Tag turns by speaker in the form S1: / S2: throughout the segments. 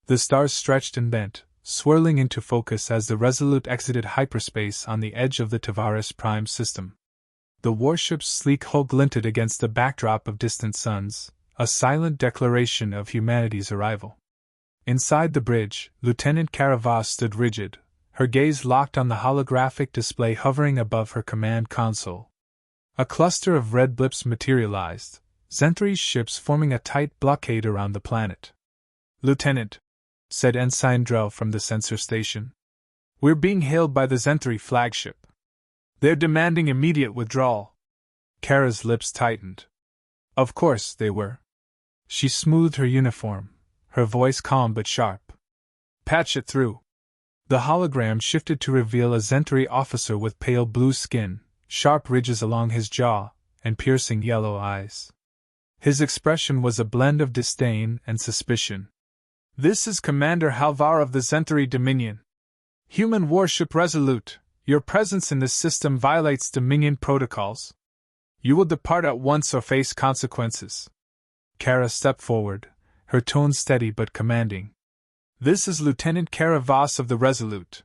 S1: The stars stretched and bent, swirling into focus as the Resolute exited hyperspace on the edge of the Tavares Prime system. The warship's sleek hull glinted against the backdrop of distant suns, a silent declaration of humanity's arrival. Inside the bridge, Lieutenant Caravas stood rigid, her gaze locked on the holographic display hovering above her command console. A cluster of red blips materialized, Zentri's ships forming a tight blockade around the planet. "Lieutenant," said Ensign Drell from the sensor station, "we're being hailed by the Zentri flagship. They're demanding immediate withdrawal." Kara's lips tightened. Of course they were. She smoothed her uniform, her voice calm but sharp. "Patch it through." The hologram shifted to reveal a Zentri officer with pale blue skin, sharp ridges along his jaw, and piercing yellow eyes. His expression was a blend of disdain and suspicion. "This is Commander Halvar of the Zentri Dominion. Human warship Resolute, your presence in this system violates Dominion protocols. You will depart at once or face consequences." Kara stepped forward, her tone steady but commanding. "This is Lieutenant Caravas of the Resolute.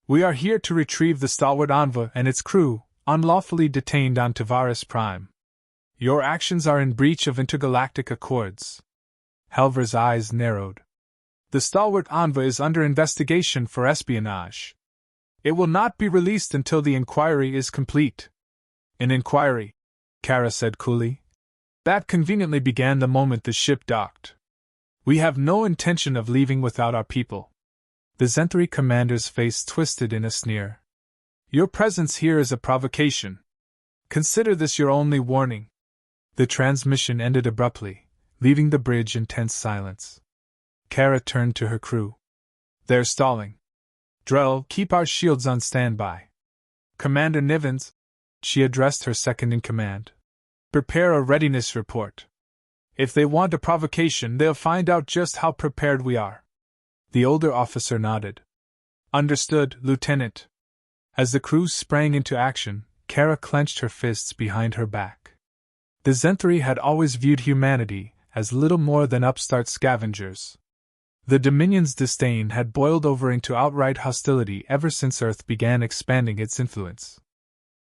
S1: We are here to retrieve the stalwart Envoy and its crew, unlawfully detained on Tavares Prime. Your actions are in breach of intergalactic accords." Halvar's eyes narrowed. "The stalwart Envoy is under investigation for espionage. It will not be released until the inquiry is complete." "An inquiry," Kara said coolly. "That conveniently began the moment the ship docked. We have no intention of leaving without our people." The Zentri commander's face twisted in a sneer. "Your presence here is a provocation. Consider this your only warning." The transmission ended abruptly, leaving the bridge in tense silence. Kara turned to her crew. "They're stalling. Drell, keep our shields on standby. Commander Nivens," she addressed her second-in-command, "prepare a readiness report. If they want a provocation, they'll find out just how prepared we are." The older officer nodded. "Understood, Lieutenant." As the crew sprang into action, Kara clenched her fists behind her back. The Zentri had always viewed humanity as little more than upstart scavengers. The Dominion's disdain had boiled over into outright hostility ever since Earth began expanding its influence.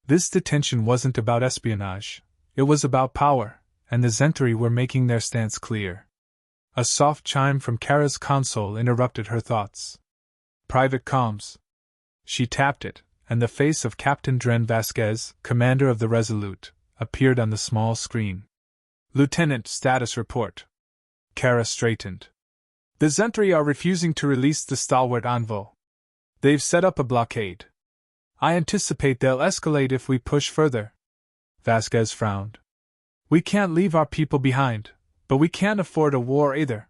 S1: This detention wasn't about espionage, it was about power, and the Zentri were making their stance clear. A soft chime from Kara's console interrupted her thoughts. "Private comms." She tapped it, and the face of Captain Dren Vasquez, commander of the Resolute, appeared on the small screen. "Lieutenant, status report." Kara straightened. "The Zentri are refusing to release the stalwart Envoy. They've set up a blockade. I anticipate they'll escalate if we push further." Vasquez frowned. "We can't leave our people behind, but we can't afford a war either.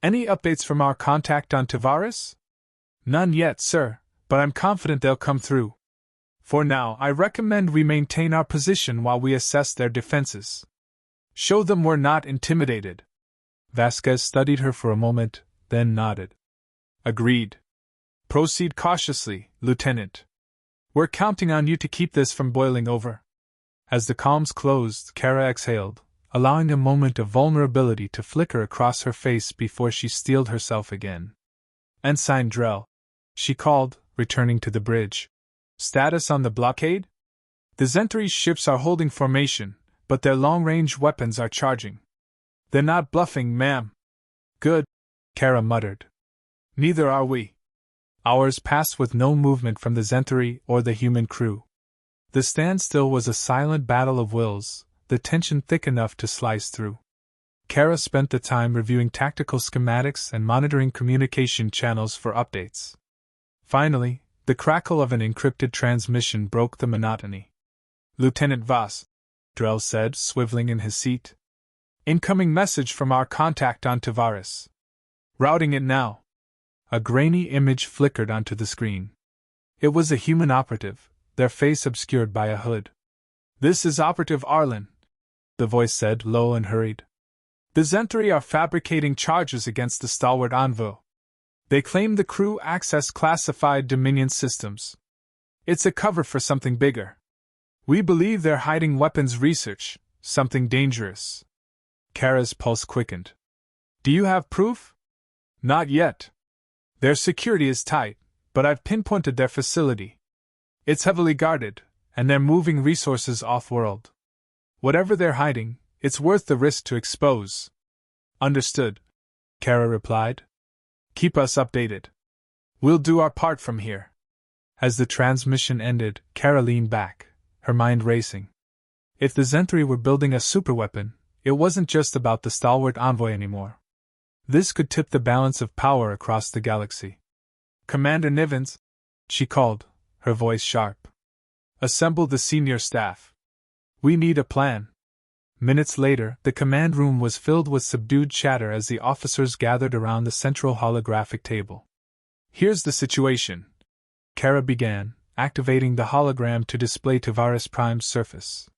S1: Any updates from our contact on Tavares?" "None yet, sir, but I'm confident they'll come through. For now, I recommend we maintain our position while we assess their defenses. Show them we're not intimidated." Vasquez studied her for a moment, then nodded. "Agreed. Proceed cautiously, Lieutenant. We're counting on you to keep this from boiling over." As the comms closed, Kara exhaled, allowing a moment of vulnerability to flicker across her face before she steeled herself again. "Ensign Drell," she called, returning to the bridge. "Status on the blockade?" "The Zentri's ships are holding formation, but their long-range weapons are charging." "They're not bluffing, ma'am." "Good," Kara muttered. "Neither are we." Hours passed with no movement from the Zentri or the human crew. The standstill was a silent battle of wills, the tension thick enough to slice through. Kara spent the time reviewing tactical schematics and monitoring communication channels for updates. Finally, the crackle of an encrypted transmission broke the monotony. "Lieutenant Voss," Drell said, swiveling in his seat. "Incoming message from our contact on Tavares. Routing it now." A grainy image flickered onto the screen. It was a human operative, their face obscured by a hood. "This is Operative Arlen," the voice said, low and hurried. "The Zentri are fabricating charges against the stalwart Envoy. They claim the crew access classified Dominion systems. It's a cover for something bigger. We believe they're hiding weapons research, something dangerous." Kara's pulse quickened. "Do you have proof?" Not yet. Their security is tight, but I've pinpointed their facility. It's heavily guarded, and they're moving resources off-world. Whatever they're hiding, it's worth the risk to expose. Understood, Kara replied. Keep us updated. We'll do our part from here. As the transmission ended, Kara leaned back, her mind racing. If the Zenthri were building a superweapon, it wasn't just about the stalwart envoy anymore. This could tip the balance of power across the galaxy. Commander Nivens, she called, her voice sharp. Assemble the senior staff. We need a plan. Minutes later, the command room was filled with subdued chatter as the officers gathered around the central holographic table. Here's the situation, Kara began, activating the hologram to display Tavares Prime's surface.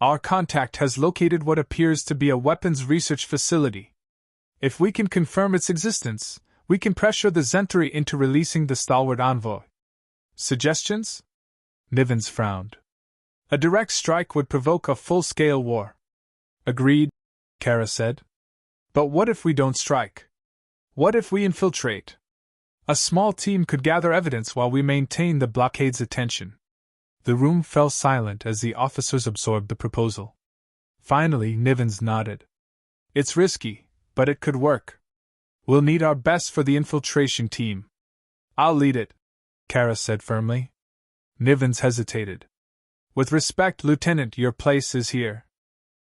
S1: Our contact has located what appears to be a weapons research facility. If we can confirm its existence, we can pressure the Zenthri into releasing the stalwart envoy. Suggestions? Nivens frowned. A direct strike would provoke a full-scale war. Agreed, Kara said. But what if we don't strike? What if we infiltrate? A small team could gather evidence while we maintain the blockade's attention. The room fell silent as the officers absorbed the proposal. Finally, Nivens nodded. It's risky, but it could work. We'll need our best for the infiltration team. I'll lead it, Kara said firmly. Nivens hesitated. With respect, Lieutenant, your place is here.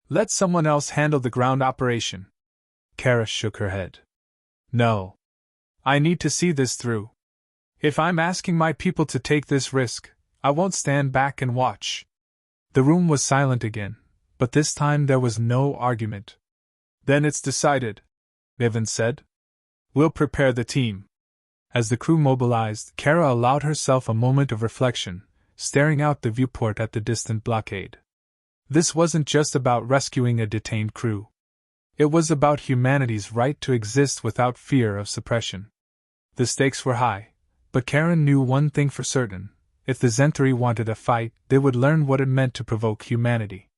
S1: Let someone else handle the ground operation. Kara shook her head. No. I need to see this through. If I'm asking my people to take this risk, I won't stand back and watch. The room was silent again, but this time there was no argument. Then it's decided, Nivens said. We'll prepare the team. As the crew mobilized, Kara allowed herself a moment of reflection, staring out the viewport at the distant blockade. This wasn't just about rescuing a detained crew. It was about humanity's right to exist without fear of suppression. The stakes were high, but Karen knew one thing for certain. If the Zenthri wanted a fight, they would learn what it meant to provoke humanity.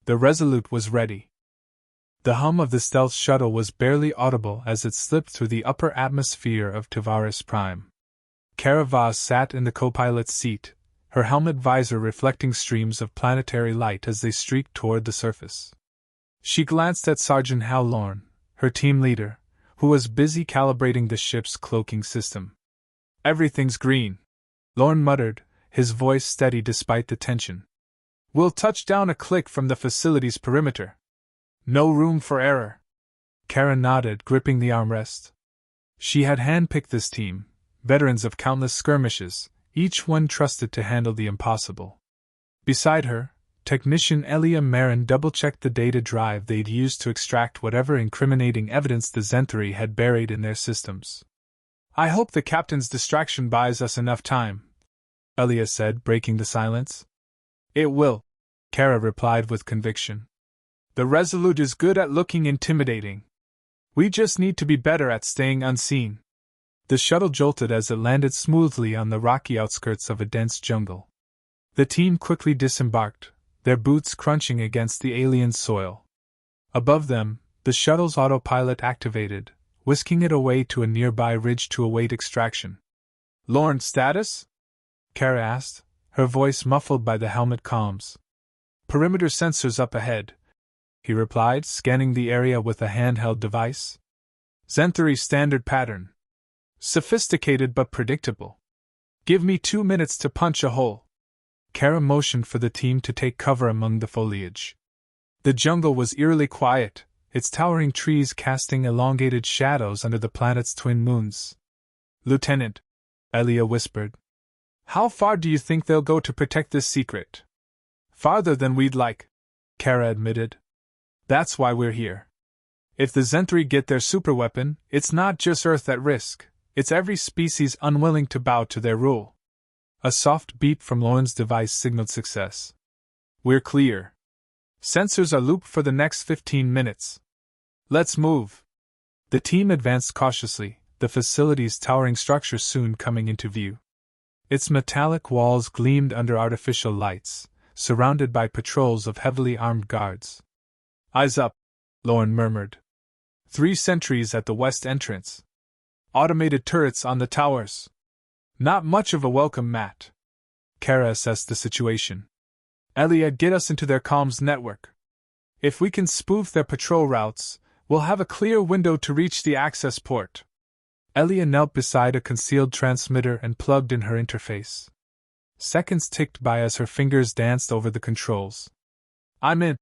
S1: The Resolute was ready. The hum of the stealth shuttle was barely audible as it slipped through the upper atmosphere of Tavares Prime. Kara Vaz sat in the co-pilot's seat, her helmet visor reflecting streams of planetary light as they streaked toward the surface. She glanced at Sergeant Hal Lorne, her team leader, who was busy calibrating the ship's cloaking system. Everything's green, Lorne muttered, his voice steady despite the tension. We'll touch down a click from the facility's perimeter. No room for error. Kara nodded, gripping the armrest. She had handpicked this team, veterans of countless skirmishes, each one trusted to handle the impossible. Beside her, Technician Elia Marin double-checked the data drive they'd used to extract whatever incriminating evidence the Zenthri had buried in their systems. I hope the captain's distraction buys us enough time, Elia said, breaking the silence. It will, Kara replied with conviction. The Resolute is good at looking intimidating. We just need to be better at staying unseen. The shuttle jolted as it landed smoothly on the rocky outskirts of a dense jungle. The team quickly disembarked, their boots crunching against the alien soil. Above them, the shuttle's autopilot activated, whisking it away to a nearby ridge to await extraction. Lorne, status? Kara asked, her voice muffled by the helmet comms. Perimeter sensors up ahead, he replied, scanning the area with a handheld device. Zenthri standard pattern. Sophisticated but predictable. Give me 2 minutes to punch a hole. Kara motioned for the team to take cover among the foliage. The jungle was eerily quiet, its towering trees casting elongated shadows under the planet's twin moons. Lieutenant, Elia whispered. How far do you think they'll go to protect this secret? Farther than we'd like, Kara admitted. That's why we're here. If the Zenthri get their superweapon, it's not just Earth at risk, it's every species unwilling to bow to their rule. A soft beep from Lorne's device signaled success. We're clear. Sensors are looped for the next 15 minutes. Let's move. The team advanced cautiously, the facility's towering structure soon coming into view. Its metallic walls gleamed under artificial lights, surrounded by patrols of heavily armed guards. Eyes up, Lorne murmured. 3 sentries at the west entrance. automated turrets on the towers. Not much of a welcome mat. Kara assessed the situation. Elia, get us into their comms network. If we can spoof their patrol routes, we'll have a clear window to reach the access port. Elia knelt beside a concealed transmitter and plugged in her interface. Seconds ticked by as her fingers danced over the controls. I'm in,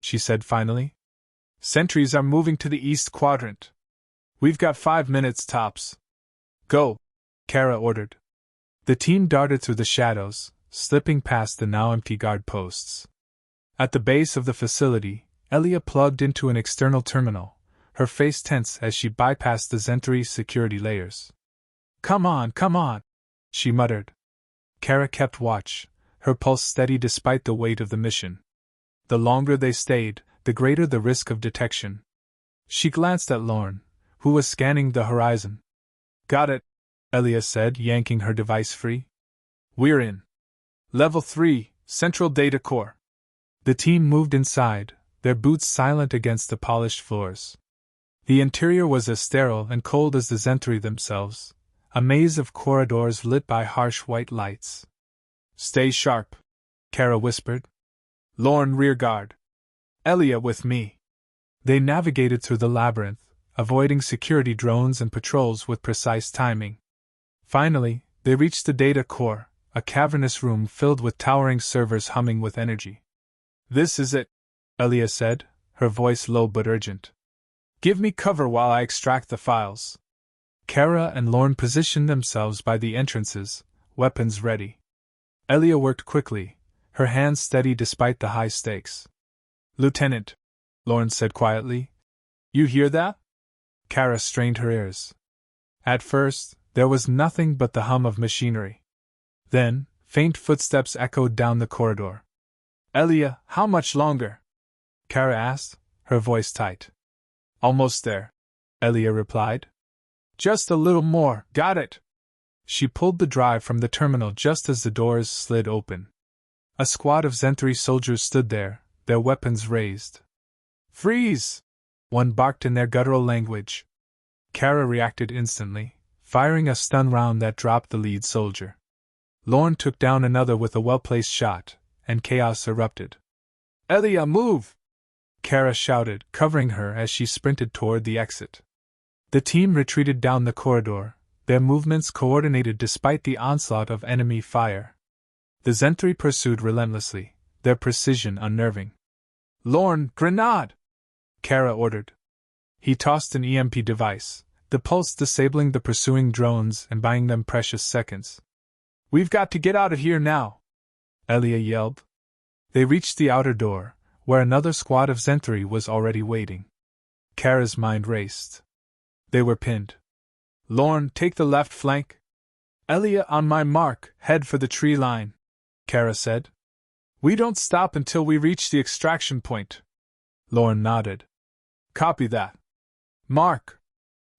S1: she said finally. Sentries are moving to the east quadrant. We've got 5 minutes tops. Go, Kara ordered. The team darted through the shadows, slipping past the now empty guard posts. At the base of the facility, Elia plugged into an external terminal, her face tense as she bypassed the Zentari's security layers. Come on, she muttered. Kara kept watch, her pulse steady despite the weight of the mission. The longer they stayed, the greater the risk of detection. She glanced at Lorne, who was scanning the horizon. Got it, Elia said, yanking her device free. We're in. Level 3, Central Data Core. The team moved inside, their boots silent against the polished floors. The interior was as sterile and cold as the Zentari themselves, a maze of corridors lit by harsh white lights. Stay sharp, Kara whispered. Lorne rearguard. Elia with me. They navigated through the labyrinth, avoiding security drones and patrols with precise timing. Finally, they reached the data core, a cavernous room filled with towering servers humming with energy. This is it, Elia said, her voice low but urgent. Give me cover while I extract the files. Kara and Lorne positioned themselves by the entrances, weapons ready. Elia worked quickly, her hands steady despite the high stakes. Lieutenant, Lorne said quietly. You hear that? Kara strained her ears. At first, there was nothing but the hum of machinery. Then, faint footsteps echoed down the corridor. Elia, how much longer? Kara asked, her voice tight. Almost there, Elia replied. Just a little more, got it. She pulled the drive from the terminal just as the doors slid open. A squad of Zentari soldiers stood there, their weapons raised. Freeze! One barked in their guttural language. Kara reacted instantly, firing a stun round that dropped the lead soldier. Lorne took down another with a well-placed shot, and chaos erupted. Elia, move! Kara shouted, covering her as she sprinted toward the exit. The team retreated down the corridor, their movements coordinated despite the onslaught of enemy fire. The Zentari pursued relentlessly, their precision unnerving. Lorne, grenade! Kara ordered. He tossed an EMP device, the pulse disabling the pursuing drones and buying them precious seconds. We've got to get out of here now, Elia yelled. They reached the outer door, where another squad of Zentari was already waiting. Kara's mind raced. They were pinned. Lorne, take the left flank. Elia, on my mark, head for the tree line, Kara said. We don't stop until we reach the extraction point. Lorne nodded. Copy that. Mark!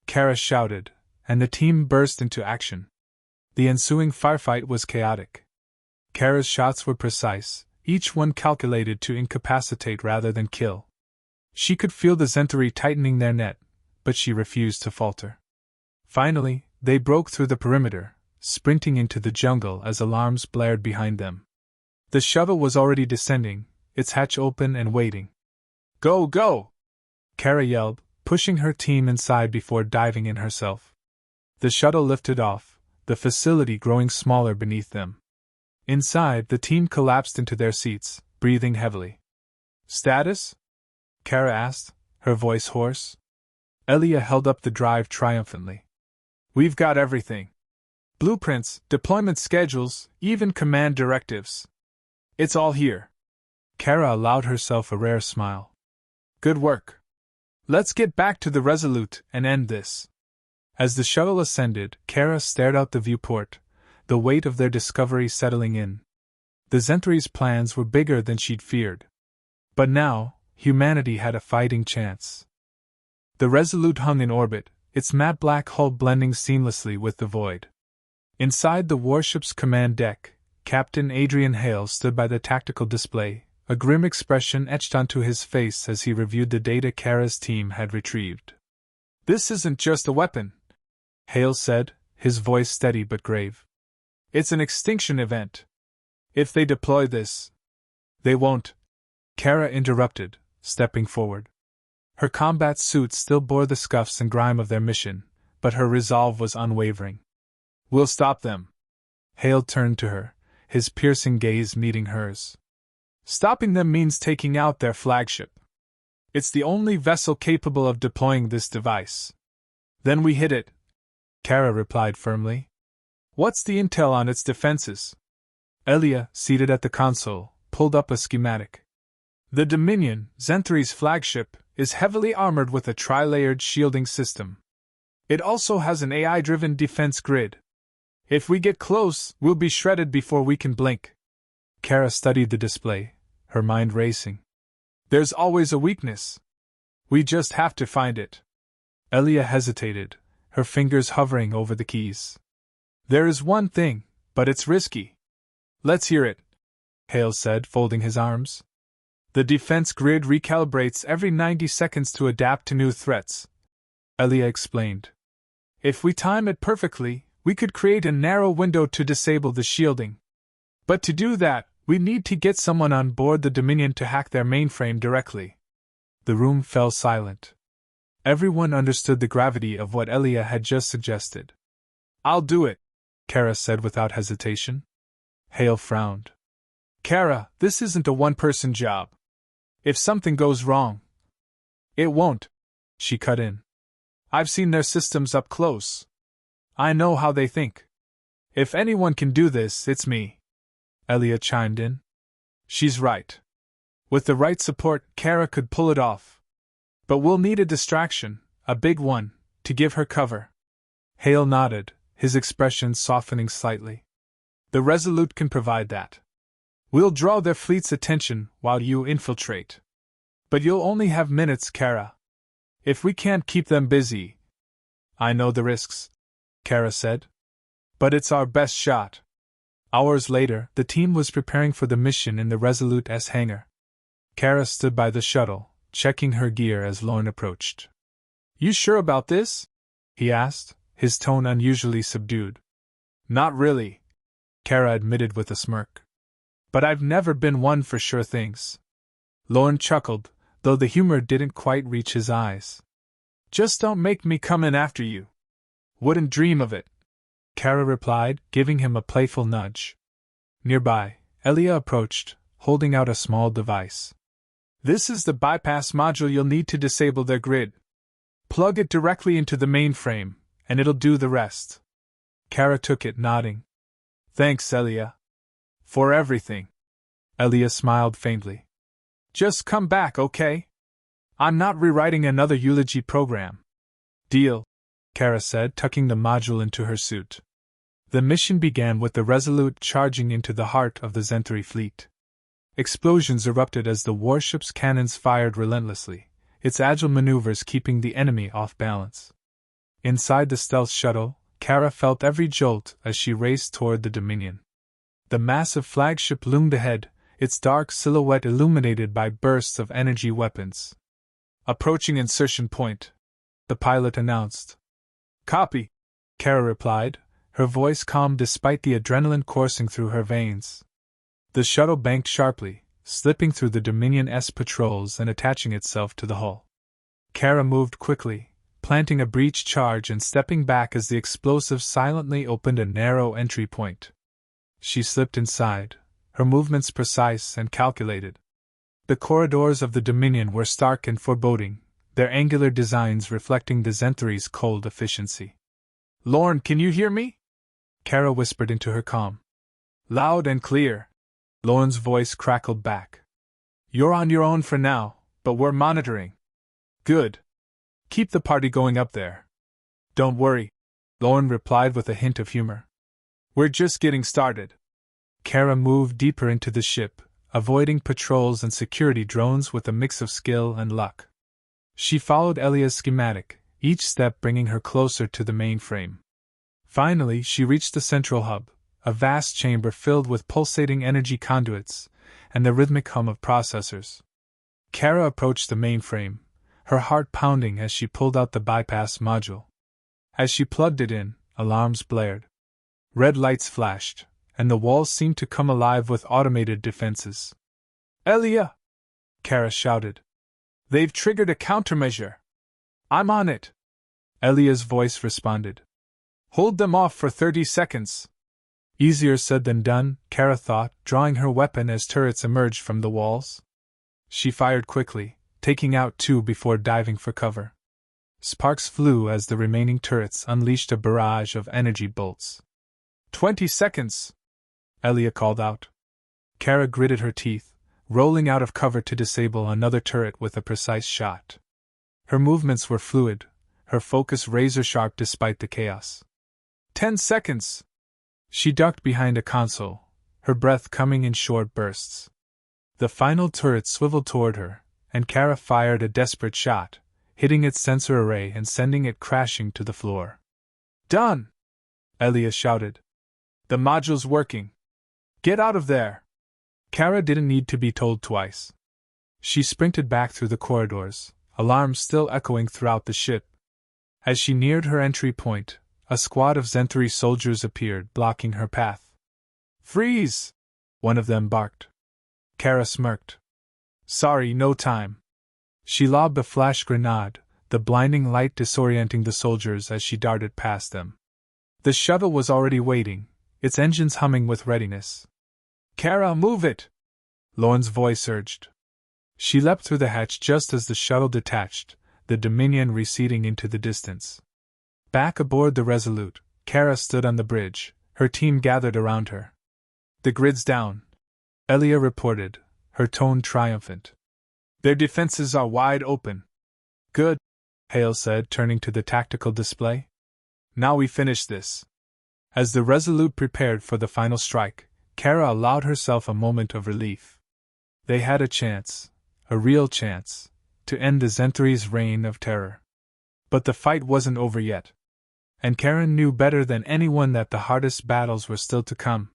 S1: Kara shouted, and the team burst into action. The ensuing firefight was chaotic. Kara's shots were precise, each one calculated to incapacitate rather than kill. She could feel the Zentari tightening their net, but she refused to falter. Finally, they broke through the perimeter, sprinting into the jungle as alarms blared behind them. The shuttle was already descending, its hatch open and waiting. Go, go! Kara yelled, pushing her team inside before diving in herself. The shuttle lifted off, the facility growing smaller beneath them. Inside, the team collapsed into their seats, breathing heavily. Status? Kara asked, her voice hoarse. Elia held up the drive triumphantly. We've got everything. Blueprints, deployment schedules, even command directives. It's all here. Kara allowed herself a rare smile. Good work. Let's get back to the Resolute and end this. As the shuttle ascended, Kara stared out the viewport, the weight of their discovery settling in. The Zentari's plans were bigger than she'd feared. But now, humanity had a fighting chance. The Resolute hung in orbit, its matte black hull blending seamlessly with the void. Inside the warship's command deck, Captain Adrian Hale stood by the tactical display, a grim expression etched onto his face as he reviewed the data Kara's team had retrieved. This isn't just a weapon, Hale said, his voice steady but grave. It's an extinction event. If they deploy this. They won't. Kara interrupted, stepping forward. Her combat suit still bore the scuffs and grime of their mission, but her resolve was unwavering. We'll stop them. Hale turned to her, his piercing gaze meeting hers. Stopping them means taking out their flagship. It's the only vessel capable of deploying this device. Then we hit it, Kara replied firmly. What's the intel on its defenses? Elia, seated at the console, pulled up a schematic. The Dominion, Zenthree's flagship, is heavily armored with a tri-layered shielding system. It also has an AI-driven defense grid. If we get close, we'll be shredded before we can blink. Kara studied the display, her mind racing. There's always a weakness. We just have to find it. Elia hesitated, her fingers hovering over the keys. There is one thing, but it's risky. Let's hear it, Hale said, folding his arms. The defense grid recalibrates every 90 seconds to adapt to new threats, Elia explained. If we time it perfectly, we could create a narrow window to disable the shielding. But to do that, we need to get someone on board the Dominion to hack their mainframe directly. The room fell silent. Everyone understood the gravity of what Elia had just suggested. I'll do it, Kara said without hesitation. Hale frowned. Kara, this isn't a one-person job. If something goes wrong. It won't, she cut in. I've seen their systems up close. I know how they think. If anyone can do this, it's me. Elia chimed in. She's right. With the right support, Kara could pull it off. But we'll need a distraction, a big one, to give her cover. Hale nodded, his expression softening slightly. The Resolute can provide that. We'll draw their fleet's attention while you infiltrate. But you'll only have minutes, Kara. If we can't keep them busy. I know the risks, Kara said. But it's our best shot. Hours later, the team was preparing for the mission in the Resolute's hangar. Kara stood by the shuttle, checking her gear as Lorne approached. You sure about this? He asked, his tone unusually subdued. Not really, Kara admitted with a smirk. But I've never been one for sure things. Lorne chuckled, though the humor didn't quite reach his eyes. Just don't make me come in after you. Wouldn't dream of it, Kara replied, giving him a playful nudge. Nearby, Elia approached, holding out a small device. This is the bypass module you'll need to disable their grid. Plug it directly into the mainframe, and it'll do the rest. Kara took it, nodding. Thanks, Elia. For everything. Elia smiled faintly. Just come back, okay? I'm not rewriting another eulogy program. Deal, Kara said, tucking the module into her suit. The mission began with the Resolute charging into the heart of the Zenthri fleet. Explosions erupted as the warship's cannons fired relentlessly, its agile maneuvers keeping the enemy off balance. Inside the stealth shuttle, Kara felt every jolt as she raced toward the Dominion. The massive flagship loomed ahead, its dark silhouette illuminated by bursts of energy weapons. Approaching insertion point, the pilot announced. Copy, Kara replied, her voice calm despite the adrenaline coursing through her veins. The shuttle banked sharply, slipping through the Dominion's patrols and attaching itself to the hull. Kara moved quickly, planting a breach charge and stepping back as the explosive silently opened a narrow entry point. She slipped inside, her movements precise and calculated. The corridors of the Dominion were stark and foreboding, their angular designs reflecting the Zenthri's cold efficiency. Lorne, can you hear me? Kara whispered into her comm. Loud and clear. Lorne's voice crackled back. You're on your own for now, but we're monitoring. Good. Keep the party going up there. Don't worry, Lorne replied with a hint of humor. We're just getting started. Kara moved deeper into the ship, avoiding patrols and security drones with a mix of skill and luck. She followed Elia's schematic, each step bringing her closer to the mainframe. Finally, she reached the central hub, a vast chamber filled with pulsating energy conduits and the rhythmic hum of processors. Kara approached the mainframe, her heart pounding as she pulled out the bypass module. As she plugged it in, alarms blared. Red lights flashed, and the walls seemed to come alive with automated defenses. "Elia!" Kara shouted. "They've triggered a countermeasure." "I'm on it," Elia's voice responded. "Hold them off for 30 seconds. Easier said than done, Kara thought, drawing her weapon as turrets emerged from the walls. She fired quickly, taking out 2 before diving for cover. Sparks flew as the remaining turrets unleashed a barrage of energy bolts. 20 seconds! Elia called out. Kara gritted her teeth, rolling out of cover to disable another turret with a precise shot. Her movements were fluid, her focus razor-sharp despite the chaos. 10 seconds! She ducked behind a console, her breath coming in short bursts. The final turret swiveled toward her, and Kara fired a desperate shot, hitting its sensor array and sending it crashing to the floor. "Done!" Elia shouted. "The module's working. Get out of there!" Kara didn't need to be told twice. She sprinted back through the corridors, alarms still echoing throughout the ship. As she neared her entry point, a squad of Zenthari soldiers appeared, blocking her path. "Freeze!" one of them barked. Kara smirked. "Sorry, no time." She lobbed a flash grenade, the blinding light disorienting the soldiers as she darted past them. The shuttle was already waiting, its engines humming with readiness. "Kara, move it!" Lorne's voice urged. She leapt through the hatch just as the shuttle detached, the Dominion receding into the distance. Back aboard the Resolute, Kara stood on the bridge, her team gathered around her. "The grid's down," Elia reported, her tone triumphant. "Their defenses are wide open." "Good," Hale said, turning to the tactical display. "Now we finish this." As the Resolute prepared for the final strike, Kara allowed herself a moment of relief. They had a chance, a real chance, to end the Zenthari's reign of terror. But the fight wasn't over yet. And Karen knew better than anyone that the hardest battles were still to come.